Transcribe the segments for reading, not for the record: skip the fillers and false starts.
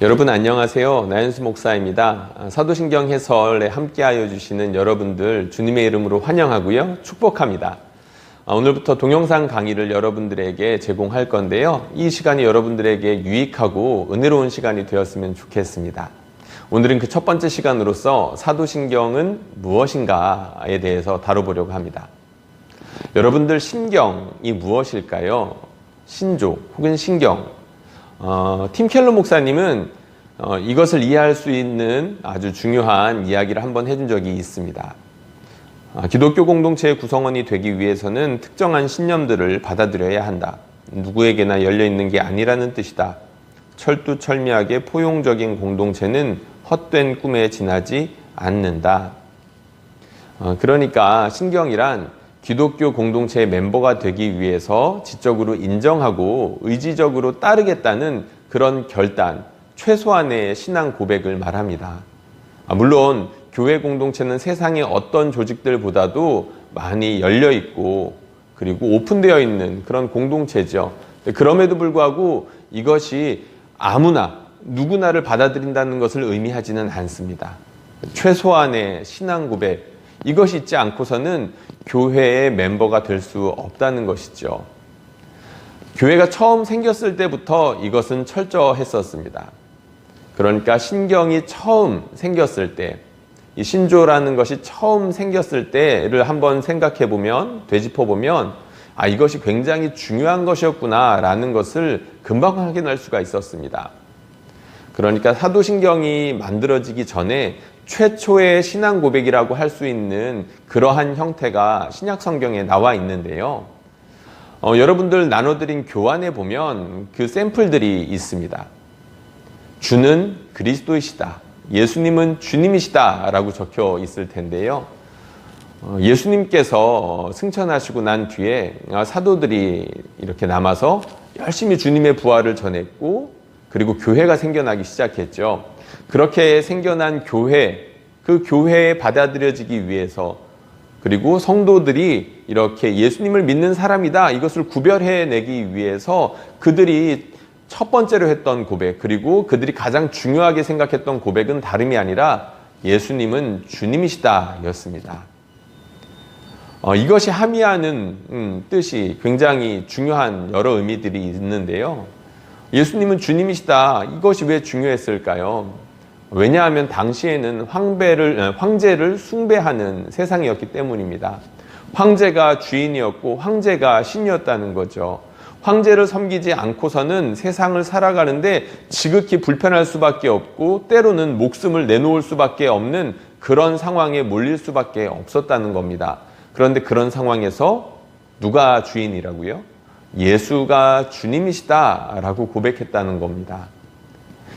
여러분 안녕하세요. 나연수 목사입니다. 사도신경 해설에 함께하여 주시는 여러분들 주님의 이름으로 환영하고요. 축복합니다. 오늘부터 동영상 강의를 여러분들에게 제공할 건데요. 이 시간이 여러분들에게 유익하고 은혜로운 시간이 되었으면 좋겠습니다. 오늘은 그 첫 번째 시간으로서 사도신경은 무엇인가에 대해서 다뤄보려고 합니다. 여러분들 신경이 무엇일까요? 신조 혹은 신경. 팀 켈러 목사님은 이것을 이해할 수 있는 아주 중요한 이야기를 한번 해준 적이 있습니다. 기독교 공동체의 구성원이 되기 위해서는 특정한 신념들을 받아들여야 한다. 누구에게나 열려있는 게 아니라는 뜻이다. 철두철미하게 포용적인 공동체는 헛된 꿈에 지나지 않는다. 그러니까 신경이란 기독교 공동체의 멤버가 되기 위해서 지적으로 인정하고 의지적으로 따르겠다는 그런 결단, 최소한의 신앙 고백을 말합니다. 물론 교회 공동체는 세상의 어떤 조직들보다도 많이 열려있고 그리고 오픈되어 있는 그런 공동체죠. 그럼에도 불구하고 이것이 아무나 누구나를 받아들인다는 것을 의미하지는 않습니다. 최소한의 신앙 고백, 이것이 있지 않고서는 교회의 멤버가 될 수 없다는 것이죠. 교회가 처음 생겼을 때부터 이것은 철저했었습니다. 그러니까 신경이 처음 생겼을 때, 이 신조라는 것이 처음 생겼을 때를 한번 생각해 보면, 되짚어 보면, 이것이 굉장히 중요한 것이었구나 라는 것을 금방 확인할 수가 있었습니다. 그러니까 사도신경이 만들어지기 전에 최초의 신앙 고백이라고 할 수 있는 그러한 형태가 신약 성경에 나와 있는데요. 여러분들 나눠드린 교환에 보면 그 샘플들이 있습니다. 주는 그리스도이시다. 예수님은 주님이시다 라고 적혀 있을 텐데요. 예수님께서 승천하시고 난 뒤에 사도들이 이렇게 남아서 열심히 주님의 부활을 전했고 그리고 교회가 생겨나기 시작했죠. 그렇게 생겨난 교회, 그 교회에 받아들여지기 위해서 그리고 성도들이 이렇게 예수님을 믿는 사람이다 이것을 구별해내기 위해서 그들이 첫 번째로 했던 고백 그리고 그들이 가장 중요하게 생각했던 고백은 다름이 아니라 예수님은 주님이시다 였습니다. 이것이 함의하는 뜻이 굉장히 중요한 여러 의미들이 있는데요. 예수님은 주님이시다. 이것이 왜 중요했을까요? 왜냐하면 당시에는 황제를 숭배하는 세상이었기 때문입니다. 황제가 주인이었고 황제가 신이었다는 거죠. 황제를 섬기지 않고서는 세상을 살아가는데 지극히 불편할 수밖에 없고 때로는 목숨을 내놓을 수밖에 없는 그런 상황에 몰릴 수밖에 없었다는 겁니다. 그런데 그런 상황에서 누가 주인이라고요? 예수가 주님이시다라고 고백했다는 겁니다.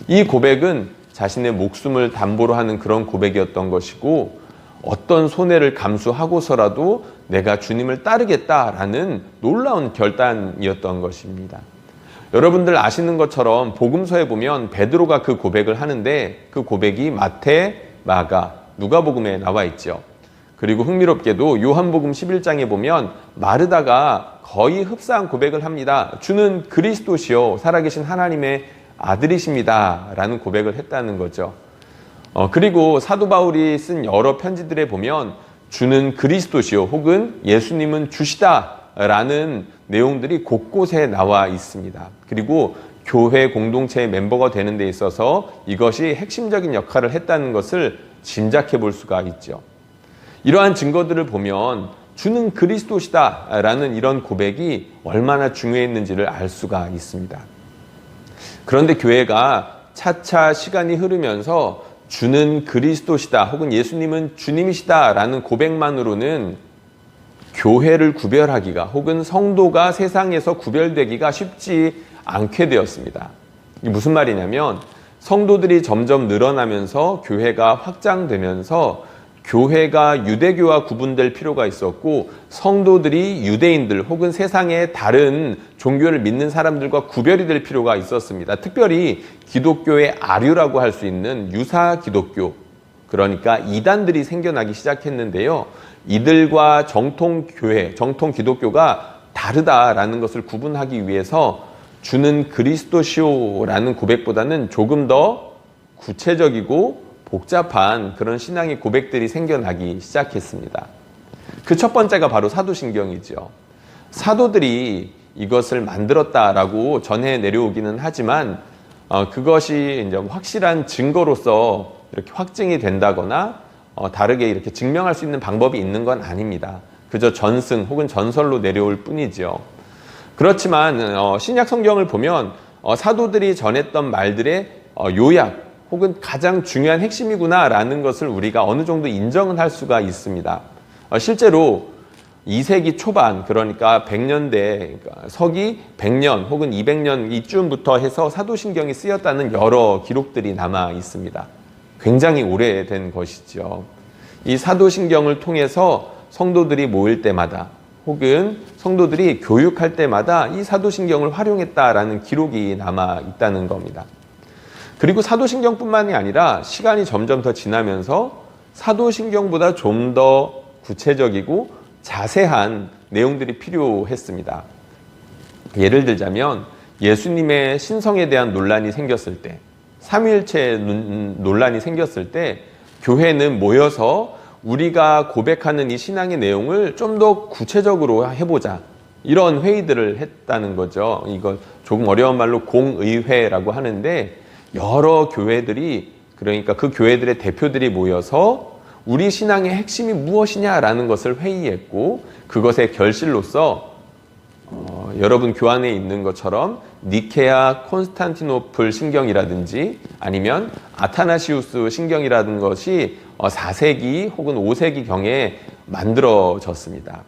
이 고백은 자신의 목숨을 담보로 하는 그런 고백이었던 것이고 어떤 손해를 감수하고서라도 내가 주님을 따르겠다라는 놀라운 결단이었던 것입니다. 여러분들 아시는 것처럼 복음서에 보면 베드로가 그 고백을 하는데 그 고백이 마태, 마가, 누가복음에 나와 있죠. 그리고 흥미롭게도 요한복음 11장에 보면 마르다가 거의 흡사한 고백을 합니다. 주는 그리스도시요 살아계신 하나님의 아들이십니다 라는 고백을 했다는 거죠. 그리고 사도 바울이 쓴 여러 편지들에 보면 주는 그리스도시요 혹은 예수님은 주시다 라는 내용들이 곳곳에 나와 있습니다. 그리고 교회 공동체의 mem버가 되는 데 있어서 이것이 핵심적인 역할을 했다는 것을 짐작해 볼 수가 있죠. 이러한 증거들을 보면 주는 그리스도시다 라는 이런 고백이 얼마나 중요했는지를 알 수가 있습니다. 그런데 교회가 차차 시간이 흐르면서 주는 그리스도시다 혹은 예수님은 주님이시다 라는 고백만으로는 교회를 구별하기가 혹은 성도가 세상에서 구별되기가 쉽지 않게 되었습니다. 이게 무슨 말이냐면 성도들이 점점 늘어나면서 교회가 확장되면서 교회가 유대교와 구분될 필요가 있었고 성도들이 유대인들 혹은 세상의 다른 종교를 믿는 사람들과 구별이 될 필요가 있었습니다. 특별히 기독교의 아류라고 할 수 있는 유사 기독교, 그러니까 이단들이 생겨나기 시작했는데요. 이들과 정통 교회, 정통 기독교가 다르다라는 것을 구분하기 위해서 주는 그리스도시오라는 고백보다는 조금 더 구체적이고 복잡한 그런 신앙의 고백들이 생겨나기 시작했습니다. 그 첫 번째가 바로 사도신경이죠. 사도들이 이것을 만들었다라고 전해 내려오기는 하지만 그것이 이제 확실한 증거로서 이렇게 확증이 된다거나 다르게 이렇게 증명할 수 있는 방법이 있는 건 아닙니다. 그저 전승 혹은 전설로 내려올 뿐이죠. 그렇지만 신약 성경을 보면 사도들이 전했던 말들의 요약 혹은 가장 중요한 핵심이구나라는 것을 우리가 어느 정도 인정은 할 수가 있습니다. 실제로 2세기 초반, 그러니까 100년대, 그러니까 서기 100년 혹은 200년 이쯤부터 해서 사도신경이 쓰였다는 여러 기록들이 남아 있습니다. 굉장히 오래된 것이죠. 이 사도신경을 통해서 성도들이 모일 때마다 혹은 성도들이 교육할 때마다 이 사도신경을 활용했다라는 기록이 남아 있다는 겁니다. 그리고 사도신경뿐만이 아니라 시간이 점점 더 지나면서 사도신경보다 좀 더 구체적이고 자세한 내용들이 필요했습니다. 예를 들자면 예수님의 신성에 대한 논란이 생겼을 때, 삼위일체 논란이 생겼을 때 교회는 모여서 우리가 고백하는 이 신앙의 내용을 좀 더 구체적으로 해보자, 이런 회의들을 했다는 거죠. 이걸 조금 어려운 말로 공의회라고 하는데, 여러 교회들이, 그러니까 그 교회들의 대표들이 모여서 우리 신앙의 핵심이 무엇이냐라는 것을 회의했고, 그것의 결실로서 여러분 교환에 있는 것처럼 니케아 콘스탄티노플 신경이라든지 아니면 아타나시우스 신경이라는 것이 4세기 혹은 5세기 경에 만들어졌습니다.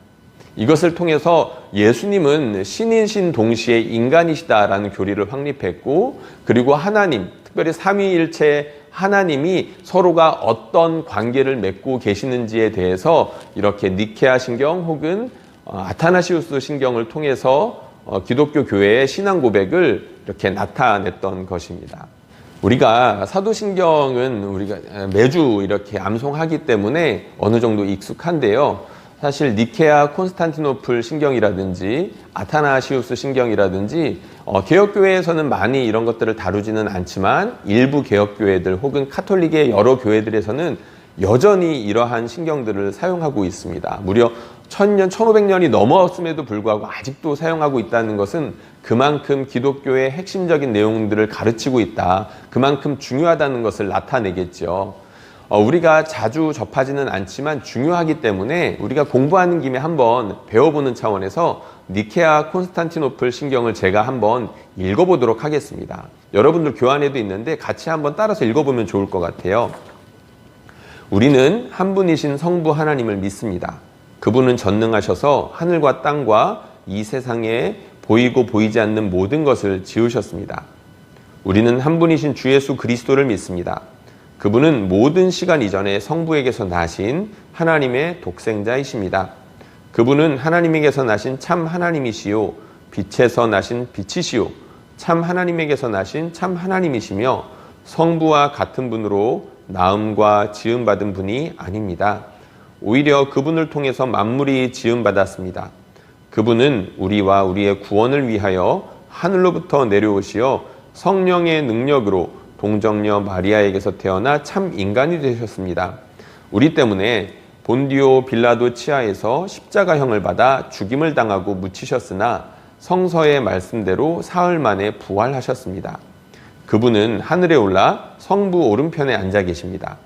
이것을 통해서 예수님은 신이신 동시에 인간이시다라는 교리를 확립했고, 그리고 하나님, 특별히 삼위일체 하나님이 서로가 어떤 관계를 맺고 계시는지에 대해서 이렇게 니케아 신경 혹은 아타나시우스 신경을 통해서 기독교 교회의 신앙 고백을 이렇게 나타냈던 것입니다. 우리가 사도신경은 우리가 매주 이렇게 암송하기 때문에 어느 정도 익숙한데요. 사실 니케아 콘스탄티노플 신경이라든지 아타나시우스 신경이라든지 개혁교회에서는 많이 이런 것들을 다루지는 않지만 일부 개혁교회들 혹은 카톨릭의 여러 교회들에서는 여전히 이러한 신경들을 사용하고 있습니다. 무려 1000년, 1500년이 넘었음에도 불구하고 아직도 사용하고 있다는 것은 그만큼 기독교의 핵심적인 내용들을 가르치고 있다, 그만큼 중요하다는 것을 나타내겠죠. 우리가 자주 접하지는 않지만 중요하기 때문에 우리가 공부하는 김에 한번 배워보는 차원에서 니케아 콘스탄티노플 신경을 제가 한번 읽어보도록 하겠습니다. 여러분들 교환에도 있는데 같이 한번 따라서 읽어보면 좋을 것 같아요. 우리는 한 분이신 성부 하나님을 믿습니다. 그분은 전능하셔서 하늘과 땅과 이 세상에 보이고 보이지 않는 모든 것을 지으셨습니다. 우리는 한 분이신 주 예수 그리스도를 믿습니다. 그분은 모든 시간 이전에 성부에게서 나신 하나님의 독생자이십니다. 그분은 하나님에게서 나신 참 하나님이시요, 빛에서 나신 빛이시요, 참 하나님에게서 나신 참 하나님이시며 성부와 같은 분으로 나음과 지음받은 분이 아닙니다. 오히려 그분을 통해서 만물이 지음받았습니다. 그분은 우리와 우리의 구원을 위하여 하늘로부터 내려오시어 성령의 능력으로 동정녀 마리아에게서 태어나 참 인간이 되셨습니다. 우리 때문에 본디오 빌라도 치하에서 십자가형을 받아 죽임을 당하고 묻히셨으나 성서의 말씀대로 사흘 만에 부활하셨습니다. 그분은 하늘에 올라 성부 오른편에 앉아 계십니다.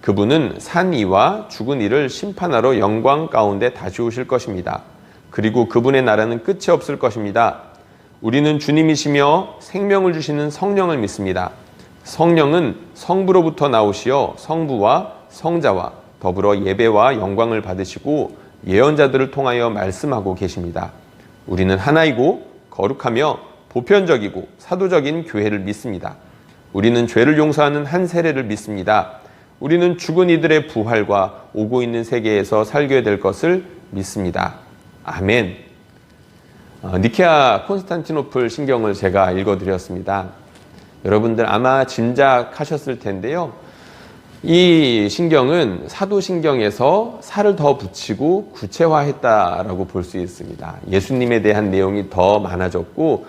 그분은 산 이와 죽은 이를 심판하러 영광 가운데 다시 오실 것입니다. 그리고 그분의 나라는 끝이 없을 것입니다. 우리는 주님이시며 생명을 주시는 성령을 믿습니다. 성령은 성부로부터 나오시어 성부와 성자와 더불어 예배와 영광을 받으시고 예언자들을 통하여 말씀하고 계십니다. 우리는 하나이고 거룩하며 보편적이고 사도적인 교회를 믿습니다. 우리는 죄를 용서하는 한 세례를 믿습니다. 우리는 죽은 이들의 부활과 오고 있는 세계에서 살게 될 것을 믿습니다. 아멘. 니케아 콘스탄티노플 신경을 제가 읽어드렸습니다. 여러분들 아마 짐작하셨을 텐데요. 이 신경은 사도신경에서 살을 더 붙이고 구체화했다라고 볼 수 있습니다. 예수님에 대한 내용이 더 많아졌고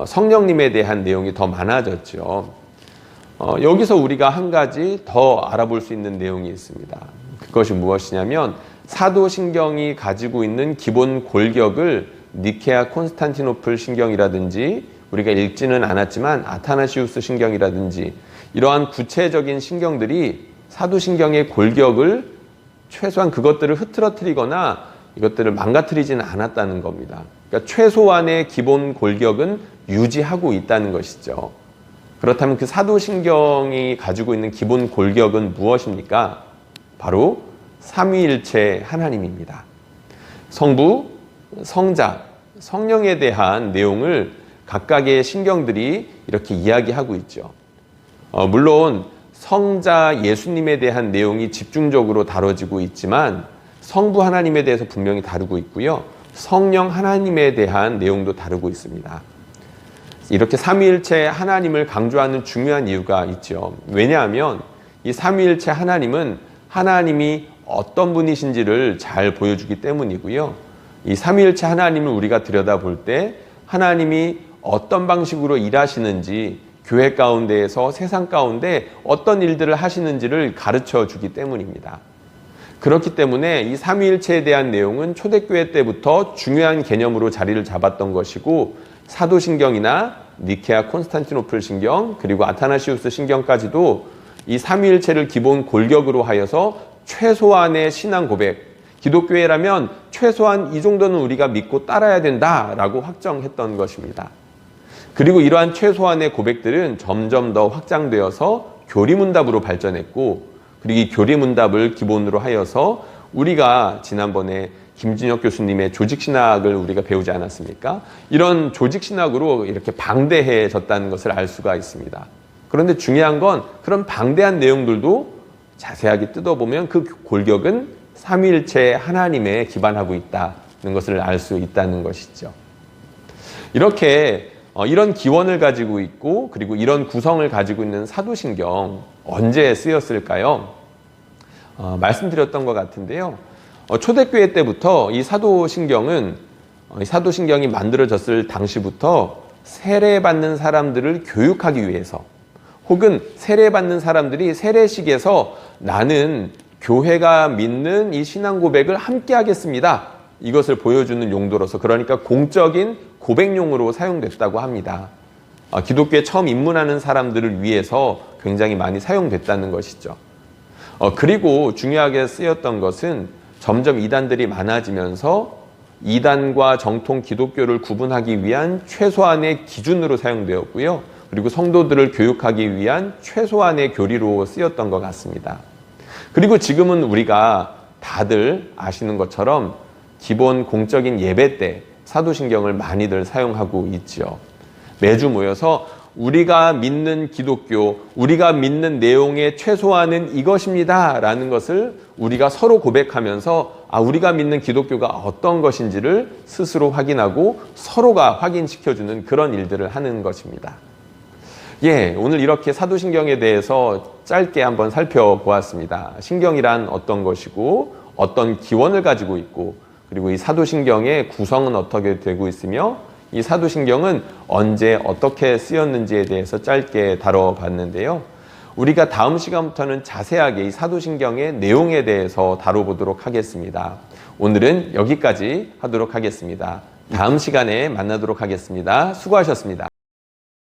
성령님에 대한 내용이 더 많아졌죠. 여기서 우리가 한 가지 더 알아볼 수 있는 내용이 있습니다. 그것이 무엇이냐면 사도신경이 가지고 있는 기본 골격을 니케아 콘스탄티노플 신경이라든지 우리가 읽지는 않았지만 아타나시우스 신경이라든지 이러한 구체적인 신경들이 사도신경의 골격을 최소한 그것들을 흐트러뜨리거나 이것들을 망가뜨리지는 않았다는 겁니다. 그러니까 최소한의 기본 골격은 유지하고 있다는 것이죠. 그렇다면 그 사도신경이 가지고 있는 기본 골격은 무엇입니까? 바로 삼위일체 하나님입니다. 성부, 성자, 성령에 대한 내용을 각각의 신경들이 이렇게 이야기하고 있죠. 물론 성자 예수님에 대한 내용이 집중적으로 다뤄지고 있지만 성부 하나님에 대해서 분명히 다루고 있고요. 성령 하나님에 대한 내용도 다루고 있습니다. 이렇게 삼위일체 하나님을 강조하는 중요한 이유가 있죠. 왜냐하면 이 삼위일체 하나님은 하나님이 어떤 분이신지를 잘 보여주기 때문이고요. 이 삼위일체 하나님을 우리가 들여다볼 때 하나님이 어떤 방식으로 일하시는지 교회 가운데에서 세상 가운데 어떤 일들을 하시는지를 가르쳐 주기 때문입니다. 그렇기 때문에 이 삼위일체에 대한 내용은 초대교회 때부터 중요한 개념으로 자리를 잡았던 것이고 사도신경이나 니케아 콘스탄티노플 신경 그리고 아타나시우스 신경까지도 이 삼위일체를 기본 골격으로 하여서 최소한의 신앙 고백, 기독교회라면 최소한 이 정도는 우리가 믿고 따라야 된다라고 확정했던 것입니다. 그리고 이러한 최소한의 고백들은 점점 더 확장되어서 교리문답으로 발전했고 그리고 이 교리문답을 기본으로 하여서 우리가 지난번에 김진혁 교수님의 조직신학을 우리가 배우지 않았습니까? 이런 조직신학으로 이렇게 방대해졌다는 것을 알 수가 있습니다. 그런데 중요한 건 그런 방대한 내용들도 자세하게 뜯어보면 그 골격은 삼위일체 하나님에 기반하고 있다는 것을 알 수 있다는 것이죠. 이렇게 이런 기원을 가지고 있고 그리고 이런 구성을 가지고 있는 사도신경 언제 쓰였을까요? 말씀드렸던 것 같은데요. 초대교회 때부터 이 사도신경이 만들어졌을 당시부터 세례받는 사람들을 교육하기 위해서 혹은 세례받는 사람들이 세례식에서 나는 교회가 믿는 이 신앙 고백을 함께 하겠습니다. 이것을 보여주는 용도로서 그러니까 공적인 고백용으로 사용됐다고 합니다. 기독교에 처음 입문하는 사람들을 위해서 굉장히 많이 사용됐다는 것이죠. 그리고 중요하게 쓰였던 것은 점점 이단들이 많아지면서 이단과 정통 기독교를 구분하기 위한 최소한의 기준으로 사용되었고요. 그리고 성도들을 교육하기 위한 최소한의 교리로 쓰였던 것 같습니다. 그리고 지금은 우리가 다들 아시는 것처럼 기본 공적인 예배 때 사도신경을 많이들 사용하고 있죠. 매주 모여서 우리가 믿는 기독교, 우리가 믿는 내용의 최소한은 이것입니다 라는 것을 우리가 서로 고백하면서 우리가 믿는 기독교가 어떤 것인지를 스스로 확인하고 서로가 확인시켜주는 그런 일들을 하는 것입니다. 오늘 이렇게 사도신경에 대해서 짧게 한번 살펴보았습니다. 신경이란 어떤 것이고 어떤 기원을 가지고 있고 그리고 이 사도신경의 구성은 어떻게 되고 있으며 이 사도신경은 언제 어떻게 쓰였는지에 대해서 짧게 다뤄봤는데요. 우리가 다음 시간부터는 자세하게 이 사도신경의 내용에 대해서 다뤄보도록 하겠습니다. 오늘은 여기까지 하도록 하겠습니다. 다음 시간에 만나도록 하겠습니다. 수고하셨습니다.